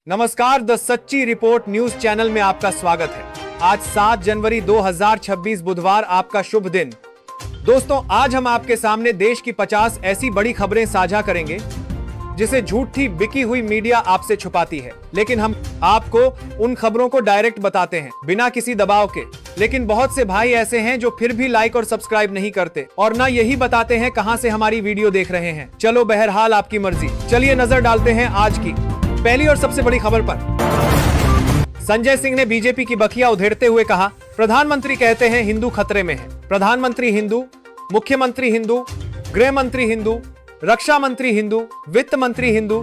नमस्कार, द सच्ची report news channel में आपका स्वागत है। आज 7 जनवरी 2026 बुधवार, आपका शुभ दिन। दोस्तों, आज हम आपके सामने देश की 50 ऐसी बड़ी खबरें साझा करेंगे जिसे झूठी बिकी हुई मीडिया आपसे छुपाती है, लेकिन हम आपको उन खबरों को डायरेक्ट बताते हैं बिना किसी दबाव के। लेकिन बहुत से भाई ऐसे हैं जो फिर भी लाइक और सब्सक्राइब नहीं करते और ना यही बताते हैं कहां से हमारी वीडियो देख रहे हैं। चलो, बहरहाल आपकी मर्जी। चलिए नजर डालते हैं आज की पहली और सबसे बड़ी खबर पर। संजय सिंह ने बीजेपी की बखिया उधेड़ते हुए कहा, प्रधानमंत्री कहते हैं हिंदू खतरे में है। प्रधानमंत्री हिंदू, मुख्यमंत्री हिंदू, गृह मंत्री हिंदू, रक्षा मंत्री हिंदू, वित्त मंत्री हिंदू,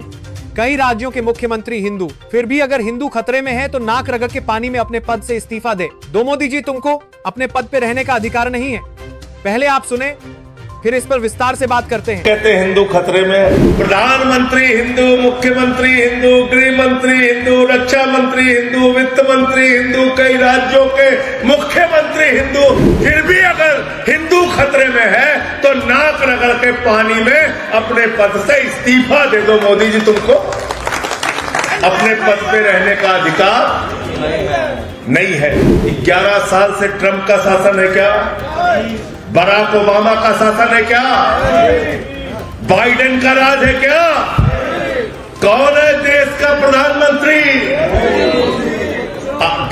कई राज्यों के मुख्यमंत्री हिंदू, फिर भी अगर हिंदू खतरे में है तो नाक रगड़ के पानी में अपने पद से इस्तीफा दे दो। मोदी जी, तुमको अपने पद पे रहने का अधिकार नहीं है। पहले आप सुने, फिर इस पर विस्तार से बात करते हैं। कहते हैं हिंदू खतरे में। प्रधानमंत्री हिंदू, मुख्यमंत्री हिंदू, गृह मंत्री हिंदू, रक्षा मंत्री हिंदू, वित्त मंत्री हिंदू, कई राज्यों के मुख्यमंत्री हिंदू, फिर भी अगर हिंदू खतरे में है तो नाक रगड़ के पानी में अपने पद से इस्तीफा दे दो। मोदी जी, तुमको अपने पद पे रहने का अधिकार नहीं है। 11 साल से ट्रंप का शासन है क्या? बराक ओबामा का शासन है क्या? बाइडेन का राज है क्या? कौन है देश का प्रधानमंत्री?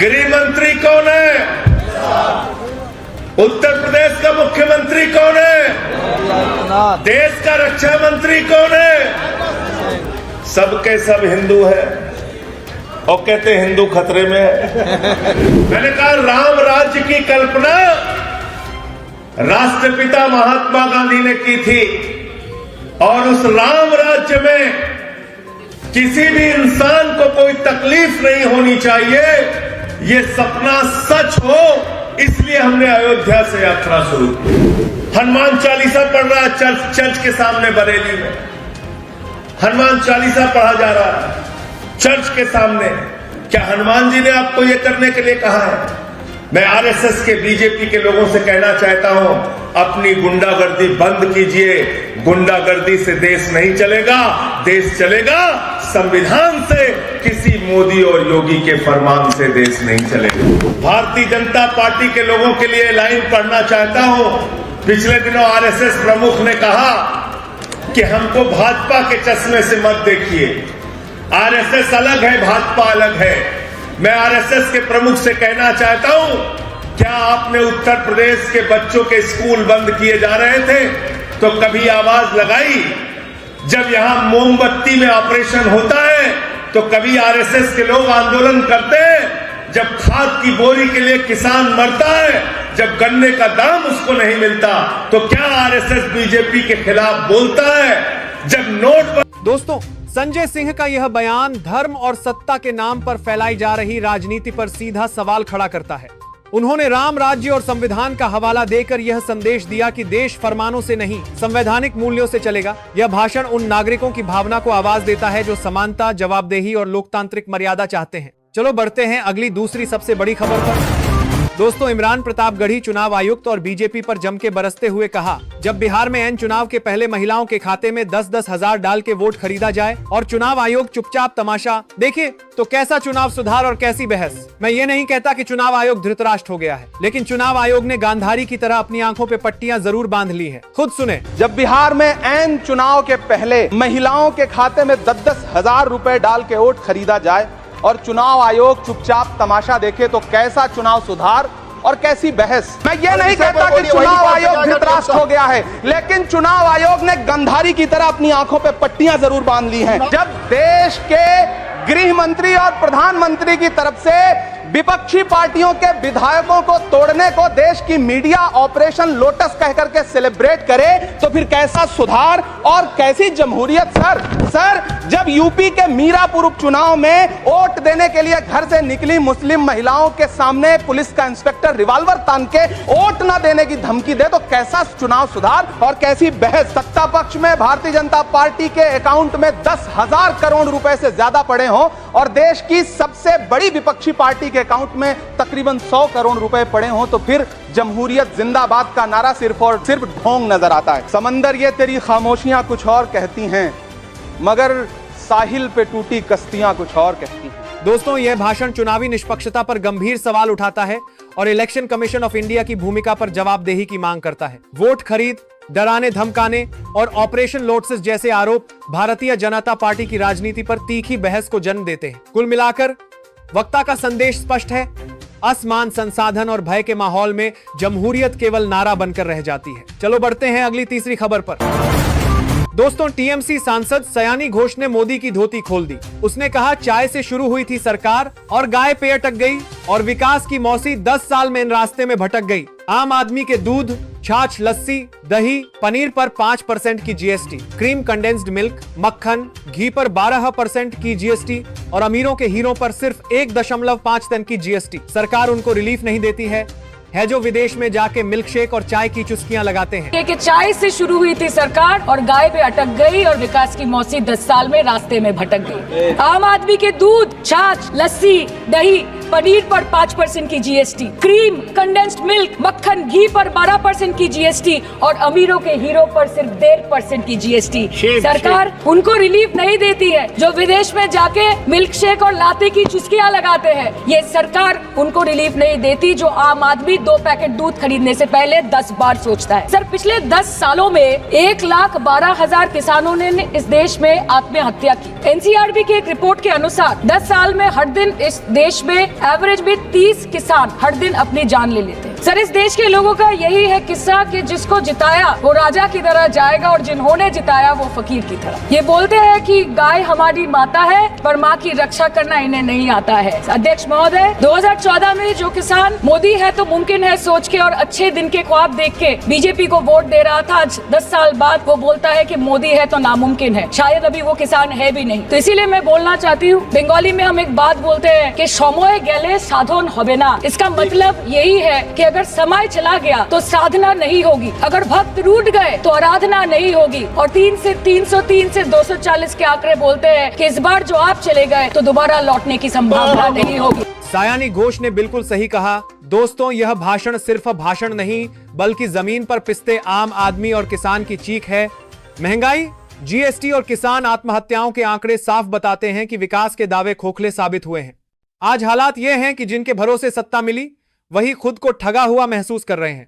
गृह मंत्री कौन है? उत्तर प्रदेश का मुख्यमंत्री कौन है? देश का रक्षा मंत्री कौन है? सबके सब हिंदू है और कहते हैं हिंदू खतरे में है। मैंने कहा, राम राज्य की कल्पना राष्ट्रपिता महात्मा गांधी ने की थी और उस राम राज्य में किसी भी इंसान को कोई तकलीफ नहीं होनी चाहिए, ये सपना सच हो, इसलिए हमने अयोध्या से यात्रा शुरू की। हनुमान चालीसा पढ़ रहा है चर्च के सामने बरेली में। हनुमान चालीसा पढ़ा जा रहा है चर्च के सामने। क्या हनुमान जी ने आपको ये करने के लिए कहा है? मैं आरएसएस के, बीजेपी के लोगों से कहना चाहता हूं, अपनी गुंडागर्दी बंद कीजिए। गुंडागर्दी से देश नहीं चलेगा। देश चलेगा संविधान से, किसी मोदी और योगी के फरमान से देश नहीं चलेगा। भारतीय जनता पार्टी के लोगों के लिए लाइन पढ़ना चाहता हूं। पिछले दिनों आरएसएस प्रमुख ने कहा कि हमको भाजपा के चश्मे से मत देखिए। आरएसएस अलग है, भाजपा अलग है। मैं आरएसएस के प्रमुख से कहना चाहता हूं, क्या आपने उत्तर प्रदेश के बच्चों के स्कूल बंद किए जा रहे थे तो कभी आवाज लगाई? जब यहां मोमबत्ती में ऑपरेशन होता है तो कभी आरएसएस के लोग आंदोलन करते हैं? जब खाद की बोरी के लिए किसान मरता है, जब गन्ने का दाम उसको नहीं मिलता, तो क्या आरएसएस बीजेपी के खिलाफ बोलता है? जब नोट दोस्तों, संजय सिंह का यह बयान धर्म और सत्ता के नाम पर फैलाई जा रही राजनीति पर सीधा सवाल खड़ा करता है। उन्होंने राम राज्य और संविधान का हवाला देकर यह संदेश दिया कि देश फरमानों से नहीं, संवैधानिक मूल्यों से चलेगा। यह भाषण उन नागरिकों की भावना को आवाज देता है जो समानता, जवाबदेही और लोकतांत्रिक मर्यादा चाहते हैं। चलो बढ़ते हैं अगली दूसरी सबसे बड़ी खबर पर। दोस्तों, इमरान प्रतापगढ़ी चुनाव आयुक्त और बीजेपी पर जम के बरसते हुए कहा, जब बिहार में एन चुनाव के पहले महिलाओं के खाते में 10-10 हजार डाल के वोट खरीदा जाए और चुनाव आयोग चुपचाप तमाशा देखे तो कैसा चुनाव सुधार और कैसी बहस। मैं ये नहीं कहता कि चुनाव आयोग धृतराष्ट्र हो गया है, लेकिन चुनाव आयोग ने गांधारी की तरह अपनी आंखों पे पट्टियां जरूर बांध ली हैं। खुद सुने। जब बिहार में एन चुनाव के पहले महिलाओं के खाते में 10-10 हजार रुपए डाल के वोट खरीदा जाए और चुनाव आयोग चुपचाप तमाशा देखे तो कैसा चुनाव सुधार और कैसी बहस। मैं ये नहीं कहता कि चुनाव आयोग धृतराष्ट्र हो गया है, लेकिन चुनाव आयोग ने गंधारी की तरह अपनी आंखों पे पट्टियां जरूर बांध ली हैं। जब देश के गृह मंत्री और प्रधानमंत्री की तरफ से विपक्षी पार्टियों के विधायकों को तोड़ने को देश की मीडिया ऑपरेशन लोटस कह करके सेलिब्रेट करे तो फिर कैसा सुधार और कैसी जमहूरियत। सर, जब यूपी के मीरापुर उपचुनाव में वोट देने के लिए घर से निकली मुस्लिम महिलाओं के सामने पुलिस का इंस्पेक्टर रिवॉल्वर तान के वोट न देने की धमकी दे तो कैसा चुनाव सुधार और कैसी बहस। सत्ता पक्ष में भारतीय जनता पार्टी के अकाउंट में 10,000 करोड़ रुपए से ज्यादा पड़े हों और देश की सबसे बड़ी विपक्षी पार्टी के अकाउंट में तकरीबन 100 करोड़ रुपए पड़े हों तो फिर जमहूरियत जिंदाबाद का नारा सिर्फ और सिर्फ ढोंग नजर आता है। समंदर ये तेरी खामोशियां कुछ और कहती हैं, मगर साहिल पे टूटी कश्तियां कुछ और कहती हैं। दोस्तों, यह भाषण चुनावी निष्पक्षता पर गंभीर सवाल उठाता है और इलेक्शन कमीशन ऑफ इंडिया की भूमिका पर जवाबदेही की मांग करता है। वोट खरीद, डराने धमकाने और ऑपरेशन लोटस जैसे आरोप भारतीय जनता पार्टी की राजनीति पर तीखी बहस को जन्म देते हैं। कुल मिलाकर वक्ता का संदेश स्पष्ट है, असमान संसाधन और भय के माहौल में जमहूरियत केवल नारा बनकर रह जाती है। चलो बढ़ते हैं अगली तीसरी खबर पर। दोस्तों, टीएमसी सांसद सयानी घोष ने मोदी की धोती खोल दी। उसने कहा, चाय से शुरू हुई थी सरकार और गाय पे अटक गई और विकास की मौसी 10 साल में इन रास्ते में भटक गई। आम आदमी के दूध, छाछ, लस्सी, दही, पनीर पर 5% की जीएसटी, क्रीम कंडेंस्ड मिल्क, मक्खन, घी पर 12% की जीएसटी और अमीरों के हीरों पर सिर्फ 1.5 की जीएसटी। सरकार उनको रिलीफ नहीं देती है जो विदेश में जाके मिल्क शेक और चाय की चुस्कियां लगाते हैं। कि चाय से शुरू हुई थी सरकार और गाय पे अटक गई और विकास की मौसी 10 साल में रास्ते में भटक गई। आम आदमी के दूध, छाछ, लस्सी, दही, पनीर पर 5% की जीएसटी, क्रीम, कंडेंस्ड मिल्क, मक्खन, घी पर 12% की जीएसटी और अमीरों के हीरो पर सिर्फ 1.5% की जीएसटी। सरकार उनको रिलीफ नहीं देती है जो विदेश में जाके मिल्क शेक और लाते की चुस्कियां लगाते हैं। ये सरकार उनको रिलीफ नहीं देती जो आम आदमी 2 पैकेट दूध खरीदने से पहले 10 बार सोचता है। सर, पिछले 10 सालों में 1,12,000 किसानों ने इस देश में आत्महत्या की। एनसीआरबी की एक रिपोर्ट के अनुसार 10 साल में हर दिन इस देश में एवरेज में 30 किसान हर दिन अपनी जान ले लेते हैं। सर, इस देश के लोगों का यही है किस्सा कि जिसको जिताया वो राजा की तरह जाएगा और जिन्होंने जिताया वो फकीर की तरह। ये बोलते हैं कि गाय हमारी माता है पर माँ की रक्षा करना इन्हें नहीं आता है। अध्यक्ष महोदय, 2014 में जो किसान मोदी है तो मुमकिन है सोच के और अच्छे दिन के ख्वाब देख के बीजेपी को वोट दे रहा था, आज 10 साल बाद वो बोलता है कि मोदी है तो नामुमकिन है। शायद अभी वो किसान है भी नहीं। तो इसीलिए मैं बोलना चाहती हूँ, बंगाली में हम एक बात बोलते हैं कि समय गेले साधन होबे ना। इसका मतलब यही है कि अगर समय चला गया तो साधना नहीं होगी, अगर भक्त रूठ गए तो आराधना नहीं होगी। और 3 से 303 से 240 के आंकड़े बोलते हैं कि इस बार जो आप चले गए तो दोबारा लौटने की संभावना नहीं होगी। सयानी घोष ने बिल्कुल सही कहा। दोस्तों, यह भाषण सिर्फ भाषण नहीं बल्कि जमीन पर पिसते आम आदमी और किसान की चीख है। महंगाई, जीएसटी और किसान आत्महत्याओं के आंकड़े साफ बताते हैं कि विकास के दावे खोखले साबित हुए हैं। आज हालात ये हैं कि जिनके भरोसे सत्ता मिली वही खुद को ठगा हुआ महसूस कर रहे हैं।